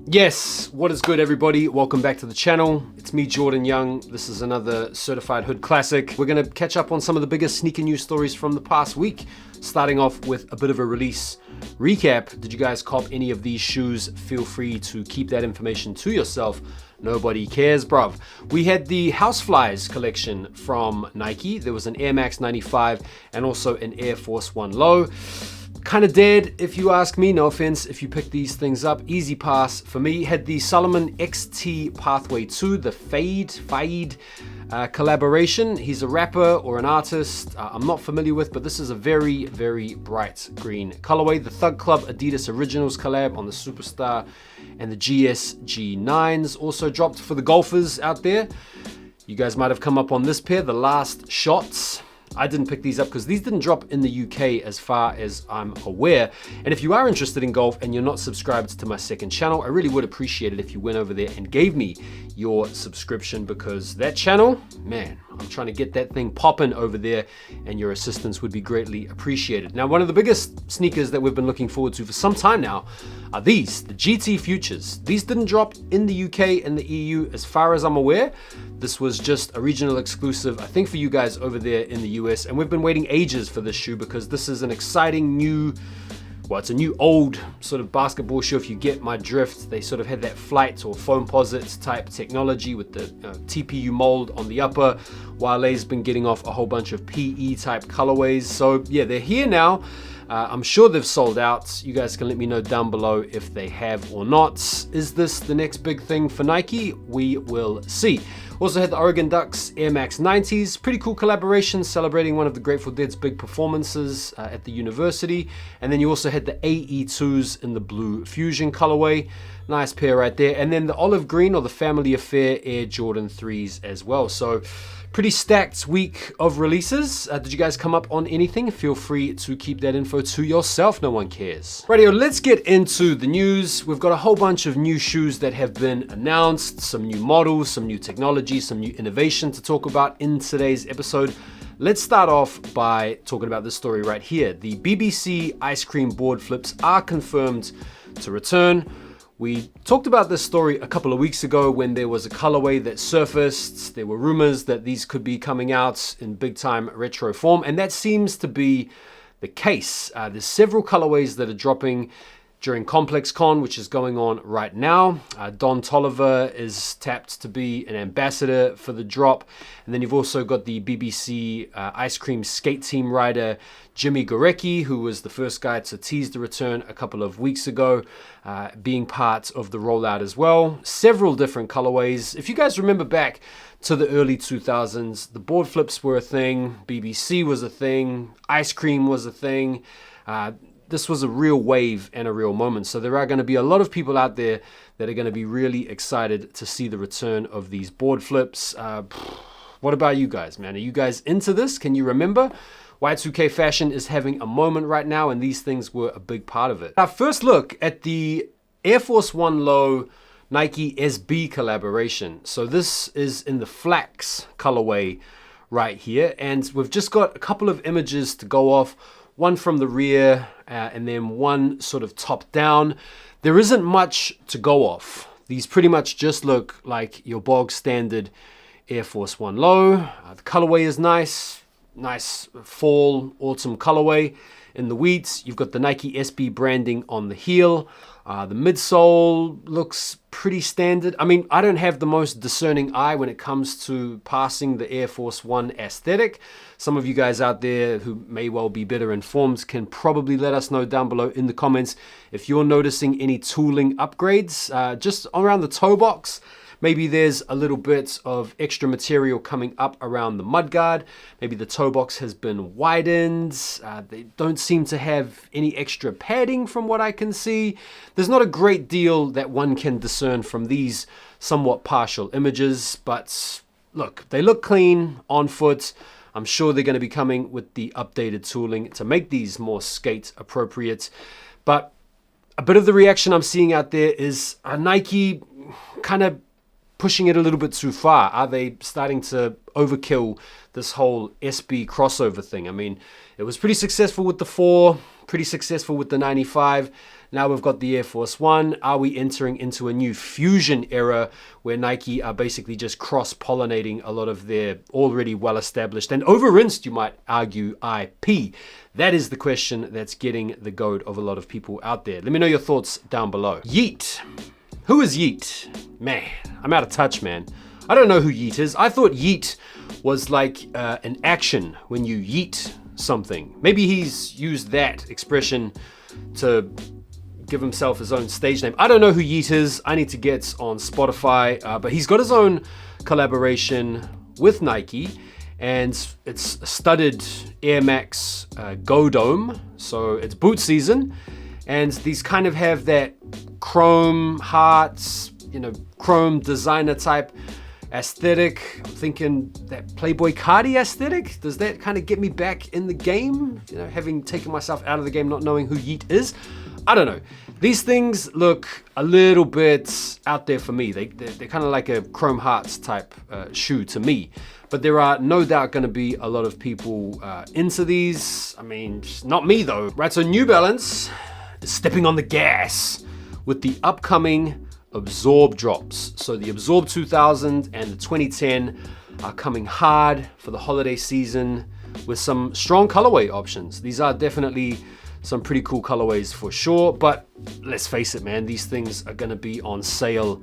Yes, what is good everybody? Welcome back to the channel. It's me, Jordan Young. This is another Certified Hood Classic. We're gonna catch up on some of the biggest sneaker news stories from the past week, starting off with a bit of a release recap. Did you guys cop any of these shoes? Feel free to keep that information to yourself. Nobody cares, bruv. We had the Houseflies collection from Nike. There was an Air Max 95 and also an Air Force One Low. Kind of dead, if you ask me. No offense if you pick these things up. Easy pass for me. Had the Solomon XT Pathway 2, the Fade collaboration. He's a rapper or an artist I'm not familiar with, but this is a very, very bright green colorway. The Thug Club Adidas Originals collab on the Superstar and the GSG9s also dropped for the golfers out there. You guys might have come up on this pair, the Last Shots. I didn't pick these up because these didn't drop in the UK as far as I'm aware. And if you are interested in golf and you're not subscribed to my second channel, I really would appreciate it if you went over there and gave me your subscription, because that channel, man, I'm trying to get that thing popping over there and your assistance would be greatly appreciated. Now, one of the biggest sneakers that we've been looking forward to for some time now are these, the GT Futures. These didn't drop in the UK and the EU as far as I'm aware. This was just a regional exclusive, I think, for you guys over there in the US. And we've been waiting ages for this shoe because this is an exciting new, well, it's a new old sort of basketball shoe, if you get my drift. They sort of had that flight or foamposite type technology with the TPU mold on the upper. Wale's been getting off a whole bunch of PE type colorways. So yeah, they're here now. I'm sure they've sold out. You guys can let me know down below if they have or not. Is this the next big thing for Nike? We will see. Also had the Oregon Ducks Air Max 90s. Pretty cool collaboration celebrating one of the Grateful Dead's big performances at the university. And then you also had the AE2s in the blue fusion colorway. Nice pair right there. And then the olive green or the Family Affair Air Jordan 3s as well. So pretty stacked week of releases. Did you guys come up on anything? Feel free to keep that info to yourself. No one cares. Rightio, let's get into the news. We've got a whole bunch of new shoes that have been announced, some new models, some new technology, some new innovation to talk about in today's episode. Let's start off by talking about this story right here. The BBC ice cream board flips are confirmed to return. We talked about this story a couple of weeks ago when there was a colorway that surfaced. There were rumors that these could be coming out in big time retro form, and that seems to be the case. There's several colorways that are dropping during Complex Con, which is going on right now. Don Toliver is tapped to be an ambassador for the drop. And then you've also got the BBC ice cream skate team rider, Jimmy Gorecki, who was the first guy to tease the return a couple of weeks ago, being part of the rollout as well. Several different colorways. If you guys remember back to the early 2000s, the board flips were a thing, BBC was a thing, ice cream was a thing. This was a real wave and a real moment. So there are going to be a lot of people out there that are going to be really excited to see the return of these board flips. What about you guys, man? Are you guys into this? Can you remember? Y2K fashion is having a moment right now, and these things were a big part of it. Our first look at the Air Force One Low Nike SB collaboration. So this is in the flax colorway right here. And we've just got a couple of images to go off. One from the rear and then one sort of top down. There isn't much to go off. These pretty much just look like your bog standard Air Force One Low. The colorway is nice fall autumn colorway. In the wheats, you've got the Nike SB branding on the heel. The midsole looks pretty standard. I mean, I don't have the most discerning eye when it comes to passing the Air Force One aesthetic. Some of you guys out there who may well be better informed can probably let us know down below in the comments if you're noticing any tooling upgrades. Just around the toe box, maybe there's a little bit of extra material coming up around the mudguard. Maybe the toe box has been widened. They don't seem to have any extra padding from what I can see. There's not a great deal that one can discern from these somewhat partial images, but look, they look clean on foot. I'm sure they're going to be coming with the updated tooling to make these more skate appropriate. But a bit of the reaction I'm seeing out there is Nike kind of pushing it a little bit too far. Are they starting to overkill this whole SB crossover thing? I mean, it was pretty successful with the 4, pretty successful with the 95. Now we've got the Air Force One. Are we entering into a new fusion era where Nike are basically just cross-pollinating a lot of their already well-established and over-rinsed, you might argue, IP? That is the question that's getting the goat of a lot of people out there. Let me know your thoughts down below. Yeet. Who is Yeet? Man, I'm out of touch, man. I don't know who Yeet is. I thought Yeet was like an action when you yeet something. Maybe he's used that expression to give himself his own stage name. I don't know who Yeet is. I need to get on Spotify, but he's got his own collaboration with Nike, and it's a studded Air Max Go Dome. So it's boot season, and these kind of have that chrome hearts, chrome designer type aesthetic. I'm thinking that Playboy Cardi aesthetic. Does that kind of get me back in the game? Having taken myself out of the game, not knowing who Yeet is. I don't know. These things look a little bit out there for me. They're kind of like a Chrome Hearts type shoe to me. But there are no doubt going to be a lot of people into these. I mean, not me though. Right, so New Balance is stepping on the gas with the upcoming Absorb drops. So the Absorb 2000 and the 2010 are coming hard for the holiday season with some strong colorway options. These are definitely some pretty cool colorways for sure, but let's face it, man, these things are gonna be on sale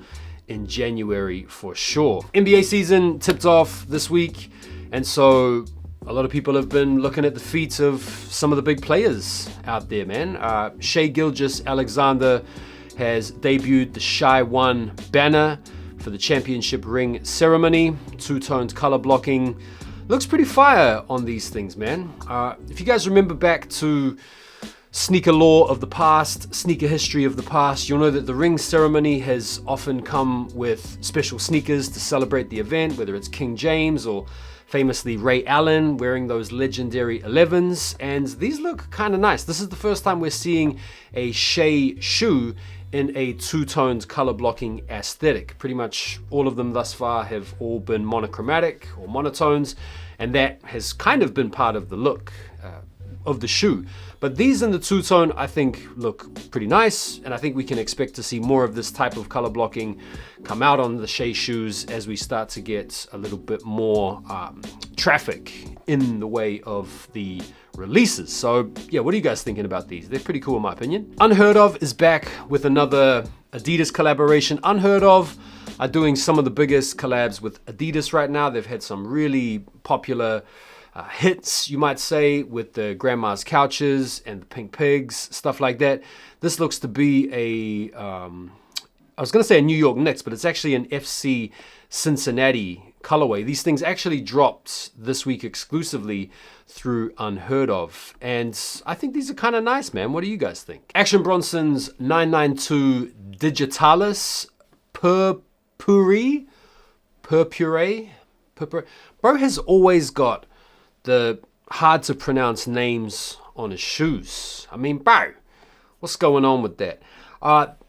in January for sure. NBA season tipped off this week, and so a lot of people have been looking at the feet of some of the big players out there, man. Shai Gilgeous-Alexander has debuted the Shai 1 banner for the championship ring ceremony. Two-toned color blocking. Looks pretty fire on these things, man. If you guys remember back to sneaker lore of the past, sneaker history of the past, you'll know that the ring ceremony has often come with special sneakers to celebrate the event, whether it's King James or famously Ray Allen wearing those legendary 11s, and these look kind of nice. This is the first time we're seeing a Shai shoe in a two-toned color blocking aesthetic. Pretty much all of them thus far have all been monochromatic or monotones, and that has kind of been part of the look of the shoe. But these in the two-tone, I think, look pretty nice, and I think we can expect to see more of this type of color blocking come out on the Shai shoes as we start to get a little bit more traffic in the way of the releases. So yeah, what are you guys thinking about these? They're pretty cool in my opinion. Unheard Of is back with another Adidas collaboration. Unheard Of are doing some of the biggest collabs with Adidas right now. They've had some really popular hits, you might say, with the Grandma's Couches and the Pink Pigs, stuff like that. This looks to be I was going to say a New York Knicks, but it's actually an FC Cincinnati colorway. These things actually dropped this week exclusively through Unheard Of, and I think these are kind of nice, man. What do you guys think? Action Bronson's 992 Digitalis Purpuree. Bro has always got the hard to pronounce names on his shoes. I mean, bro, what's going on with that?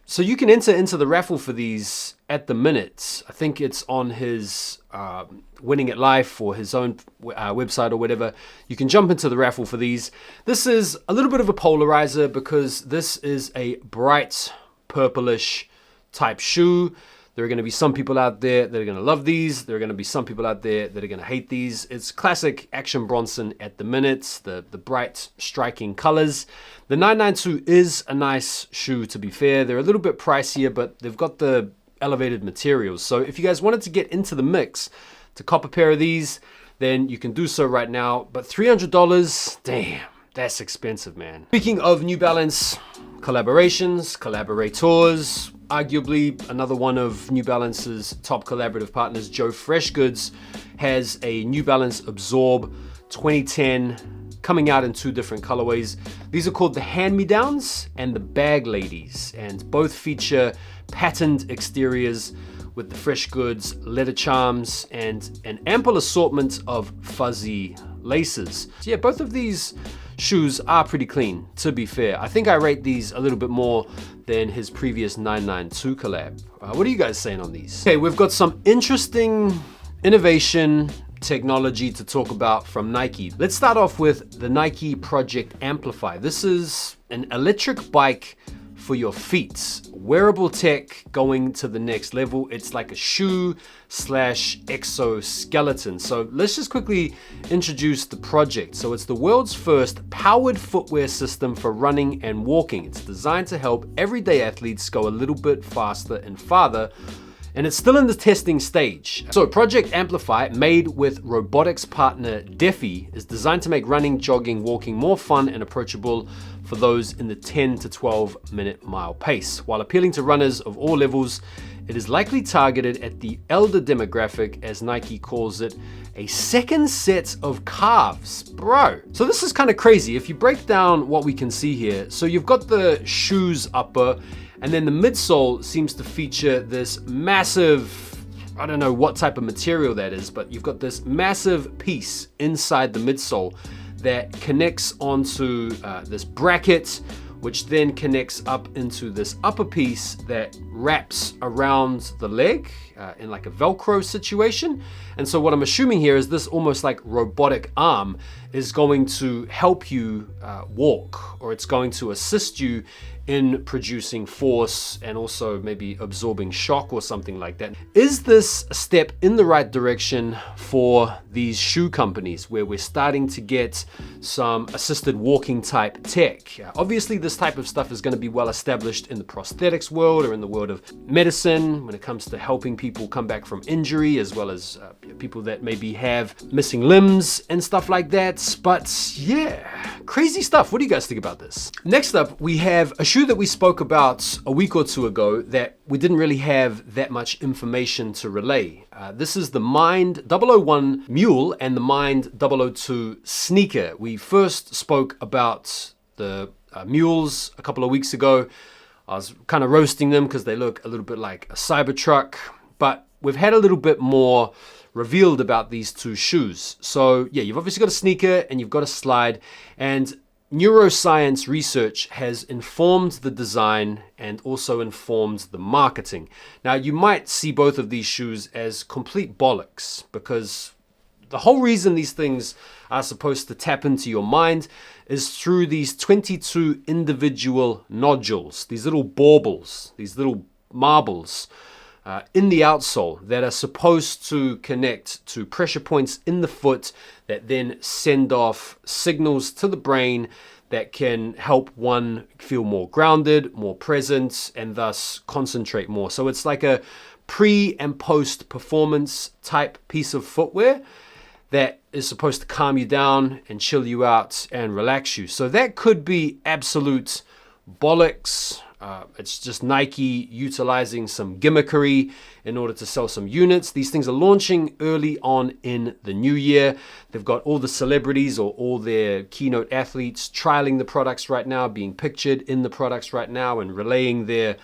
So you can enter into the raffle for these at the minute. I think it's on his Winning at Life or his own website or whatever. You can jump into the raffle for these. This is a little bit of a polarizer because this is a bright purplish type shoe. There are going to be some people out there that are going to love these. There are going to be some people out there that are going to hate these. It's classic Action Bronson at the minute, the bright, striking colors. The 992 is a nice shoe, to be fair. They're a little bit pricier, but they've got the elevated materials. So if you guys wanted to get into the mix to cop a pair of these, then you can do so right now. But $300, damn, that's expensive, man. Speaking of New Balance collaborations, collaborators, arguably another one of New Balance's top collaborative partners, Joe Freshgoods, has a New Balance Absorb 2010 coming out in two different colorways. These are called the Hand-Me-Downs and the Bag Ladies, and both feature patterned exteriors with the Freshgoods leather charms and an ample assortment of fuzzy laces. So yeah, both of these shoes are pretty clean, to be fair. I think I rate these a little bit more than his previous 992 collab. What are you guys saying on these? Okay, we've got some interesting innovation technology to talk about from Nike. Let's start off with the Nike Project Amplify. This is an electric bike for your feet. Wearable tech going to the next level. It's like a shoe slash exoskeleton. So let's just quickly introduce the project. So it's the world's first powered footwear system for running and walking. It's designed to help everyday athletes go a little bit faster and farther, and it's still in the testing stage. So Project Amplify, made with robotics partner Defi, is designed to make running, jogging, walking more fun and approachable for those in the 10 to 12 minute mile pace. While appealing to runners of all levels, it is likely targeted at the elder demographic, as Nike calls it, a second set of calves, bro. So this is kind of crazy. If you break down what we can see here, so you've got the shoes upper, and then the midsole seems to feature this massive, I don't know what type of material that is, but you've got this massive piece inside the midsole that connects onto this bracket, which then connects up into this upper piece that wraps around the leg in like a Velcro situation. And so what I'm assuming here is this almost like robotic arm is going to help you walk, or it's going to assist you in producing force and also maybe absorbing shock or something like that. Is this a step in the right direction for these shoe companies, where we're starting to get some assisted walking type tech? Obviously, this type of stuff is going to be well established in the prosthetics world or in the world of medicine when it comes to helping people come back from injury, as well as people that maybe have missing limbs and stuff like that. But yeah, crazy stuff. What do you guys think about this? Next up, we have a shoe that we spoke about a week or two ago that we didn't really have that much information to relay. This is the Mind 001 Mule and the Mind 002 Sneaker. We first spoke about the mules a couple of weeks ago. I was kind of roasting them because they look a little bit like a Cybertruck, but we've had a little bit more revealed about these two shoes. So yeah, you've obviously got a sneaker and you've got a slide, and neuroscience research has informed the design and also informed the marketing. Now, you might see both of these shoes as complete bollocks, because the whole reason these things are supposed to tap into your mind is through these 22 individual nodules, these little baubles, these little marbles in the outsole that are supposed to connect to pressure points in the foot that then send off signals to the brain that can help one feel more grounded, more present, and thus concentrate more. So it's like a pre and post performance type piece of footwear that is supposed to calm you down and chill you out and relax you. So that could be absolute bollocks. It's just Nike utilizing some gimmickery in order to sell some units. These things are launching early on in the new year. They've got all the celebrities or all their keynote athletes trialing the products right now, being pictured in the products right now, and relaying their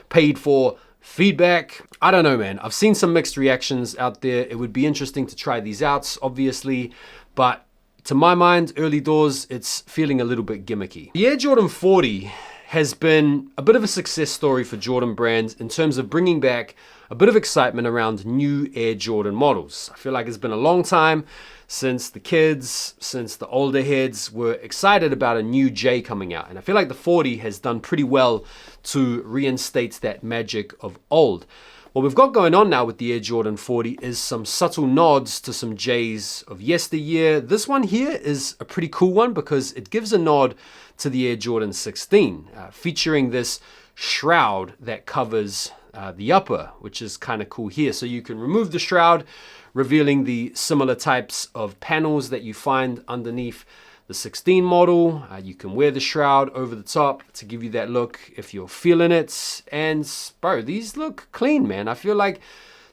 paid for feedback. I don't know, man. I've seen some mixed reactions out there. It would be interesting to try these out, obviously, but to my mind, early doors, it's feeling a little bit gimmicky. The Air Jordan 40 has been a bit of a success story for Jordan Brand in terms of bringing back a bit of excitement around new Air Jordan models. I feel like it's been a long time since the kids, since the older heads were excited about a new J coming out. And I feel like the 40 has done pretty well to reinstate that magic of old. What we've got going on now with the Air Jordan 40 is some subtle nods to some J's of yesteryear. This one here is a pretty cool one because it gives a nod to the Air Jordan 16, featuring this shroud that covers the upper, which is kind of cool here. So you can remove the shroud, revealing the similar types of panels that you find underneath the 16 model. You can wear the shroud over the top to give you that look if you're feeling it. And bro, these look clean, man. I feel like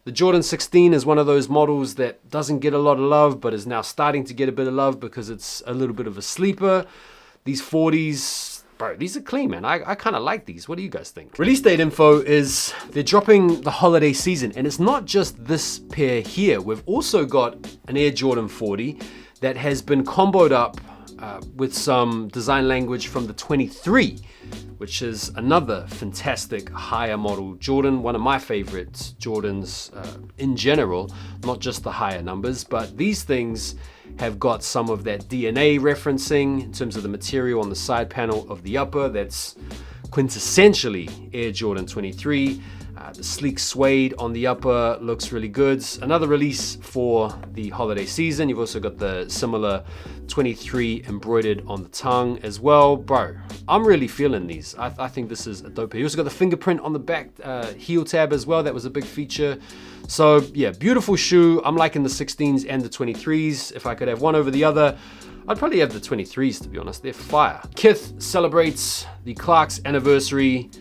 the Jordan 16 is one of those models that doesn't get a lot of love, but is now starting to get a bit of love because it's a little bit of a sleeper. These 40s, bro, these are clean, man. I kind of like these. What do you guys think? Release date info is they're dropping the holiday season, and it's not just this pair here. We've also got an Air Jordan 40 that has been comboed up with some design language from the 23, which is another fantastic higher model Jordan, one of my favorite Jordans in general, not just the higher numbers, but these things have got some of that DNA referencing in terms of the material on the side panel of the upper that's quintessentially Air Jordan 23. The sleek suede on the upper looks really good. Another release for the holiday season. You've also got the similar 23 embroidered on the tongue as well. Bro, I'm really feeling these. I think this is a dope pair. You also got the fingerprint on the back heel tab as well. That was a big feature. So yeah, beautiful shoe. I'm liking the 16s and the 23s. If I could have one over the other, I'd probably have the 23s, to be honest. They're fire. Kith celebrates the Clark's anniversary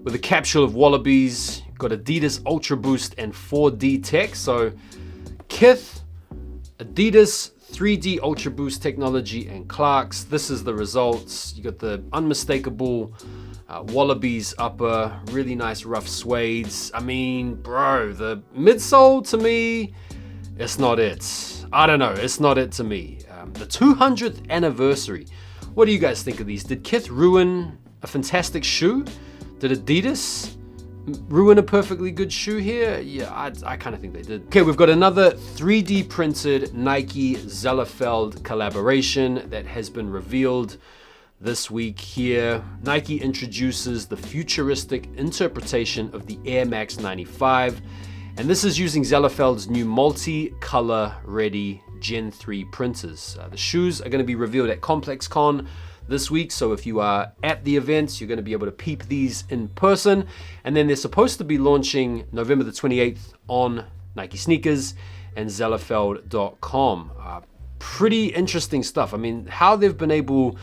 with a capsule of Wallabies. You've got Adidas Ultra Boost and 4D tech. So Kith, Adidas, 3D Ultra Boost technology, and Clark's. This is the results. You got the unmistakable Wallabies upper, really nice rough suedes. I mean, bro, the midsole to me, it's not it. I don't know, it's not it to me. The 200th anniversary. What do you guys think of these? Did Kith ruin a fantastic shoe? Did Adidas ruin a perfectly good shoe here? Yeah, I kind of think they did. Okay, we've got another 3D printed Nike Zellerfeld collaboration that has been revealed this week here. Nike introduces the futuristic interpretation of the Air Max 95, and this is using Zellerfeld's new multi-color ready Gen 3 printers. The shoes are going to be revealed at ComplexCon this week, so if you are at the events, you're going to be able to peep these in person, and then they're supposed to be launching November the 28th on Nike Sneakers and Zellerfeld.com. Pretty interesting stuff. I mean, how they've been able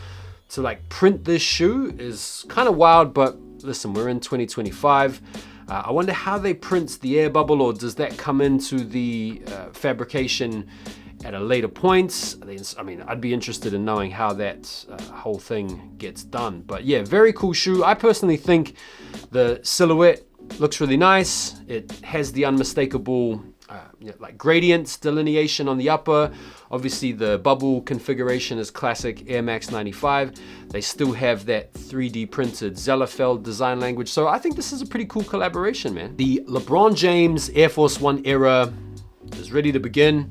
to like print this shoe is kind of wild, but listen, we're in 2025. I wonder how they print the air bubble, or does that come into the fabrication at a later point? I mean, I'd be interested in knowing how that whole thing gets done. But yeah, very cool shoe. I personally think the silhouette looks really nice. It has the unmistakable like gradient delineation on the upper. Obviously the bubble configuration is classic Air Max 95. They still have that 3D printed Zellerfeld design language. So I think this is a pretty cool collaboration, man. The LeBron James Air Force One era is ready to begin.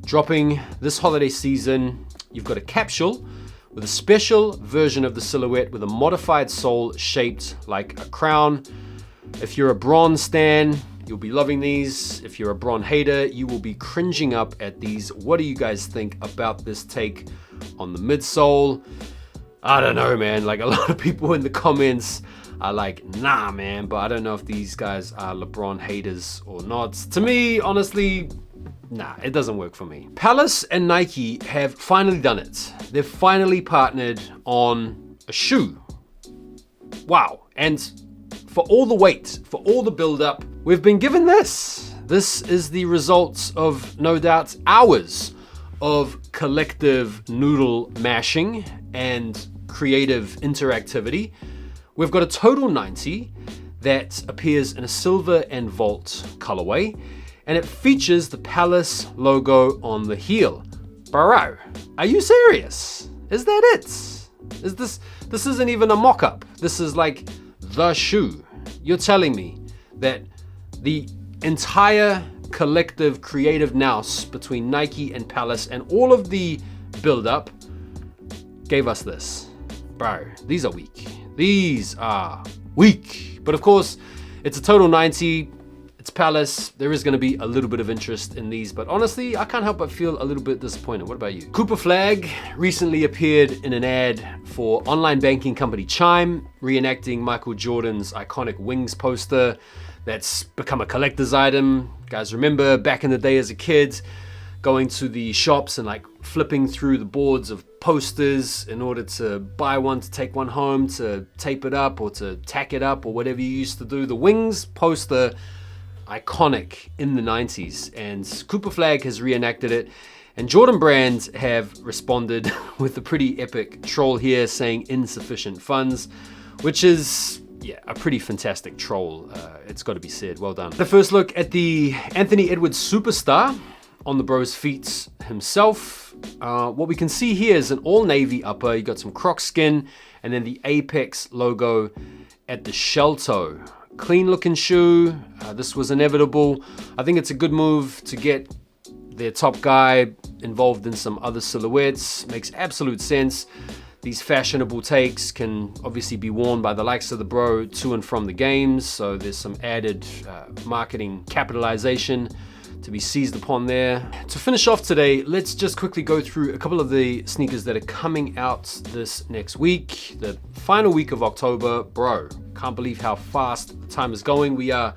Dropping this holiday season. You've got a capsule with a special version of the silhouette with a modified sole shaped like a crown. If you're a Bron stan, you'll be loving these. If you're a Bron hater, you will be cringing up at these. What do you guys think about this take on the midsole? I don't know, man. Like, a lot of people in the comments are like, nah, man, but I don't know if these guys are LeBron haters or not. To me, honestly, nah, it doesn't work for me. Palace and Nike have finally done it. They've finally partnered on a shoe. Wow. And for all the wait, for all the build-up, we've been given this. This is the results of, no doubt, hours of collective noodle mashing and creative interactivity. We've got a Total 90 that appears in a silver and vault colorway, and it features the Palace logo on the heel. Bro, are you serious? Is that it? Is this isn't even a mock-up. This is like the shoe. You're telling me that the entire collective creative nous between Nike and Palace and all of the build-up gave us this. Bro, these are weak. These are weak. But of course, it's a Total 90. It's Palace. There is going to be a little bit of interest in these, but honestly, I can't help but feel a little bit disappointed. What about you? Cooper Flag recently appeared in an ad for online banking company Chime, reenacting Michael Jordan's iconic Wings poster that's become a collector's item. Guys, remember back in the day as a kid, going to the shops and like flipping through the boards of posters in order to buy one, to take one home, to tape it up or to tack it up or whatever you used to do. The Wings poster, iconic in the 90s, and Cooper Flag has reenacted it, and Jordan Brand have responded with a pretty epic troll here saying insufficient funds, which is, yeah, a pretty fantastic troll. It's got to be said. Well done. The first look at the Anthony Edwards superstar on the bro's feet himself. What we can see here is an all navy upper. You got some croc skin and then the Apex logo at the shell toe. Clean looking shoe. This was inevitable. I think it's a good move to get their top guy involved in some other silhouettes. Makes absolute sense. These fashionable takes can obviously be worn by the likes of the bro to and from the games, so there's some added marketing capitalization to be seized upon there. To finish off today, let's just quickly go through a couple of the sneakers that are coming out this next week, the final week of October. Bro, can't believe how fast the time is going. We are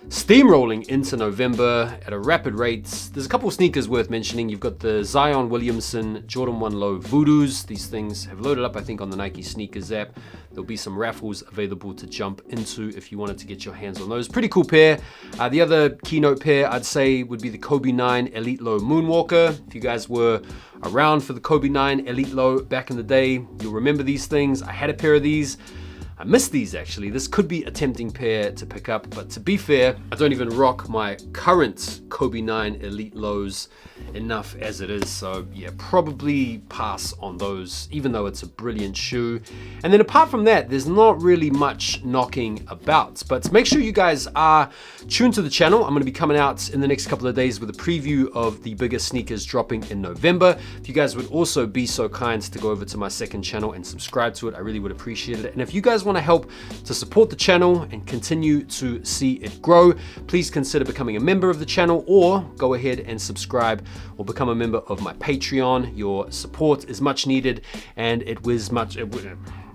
steamrolling into November at a rapid rate. There's a couple of sneakers worth mentioning. You've got the Zion Williamson Jordan 1 Low Voodoos. These things have loaded up, I think, on the Nike Sneakers app. There'll be some raffles available to jump into if you wanted to get your hands on those. Pretty cool pair. The other keynote pair I'd say would be the Kobe 9 Elite Low Moonwalker. If you guys were around for the Kobe 9 Elite Low back in the day, you'll remember these things. I had a pair of these. I missed these actually. This could be a tempting pair to pick up, but to be fair, I don't even rock my current Kobe 9 Elite Lows enough as it is. So yeah, probably pass on those, even though it's a brilliant shoe. And then apart from that, there's not really much knocking about, but make sure you guys are tuned to the channel. I'm gonna be coming out in the next couple of days with a preview of the biggest sneakers dropping in November. If you guys would also be so kind to go over to my second channel and subscribe to it, I really would appreciate it. And if you guys want to help to support the channel and continue to see it grow, please consider becoming a member of the channel, or go ahead and subscribe or become a member of my Patreon. Your support is much needed, and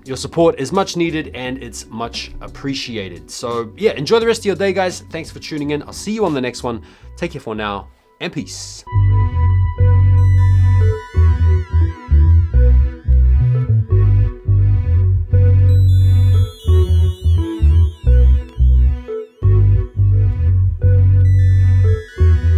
your support is much needed and it's much appreciated. So yeah, enjoy the rest of your day, guys. Thanks for tuning in. I'll see you on the next one. Take care for now, and peace.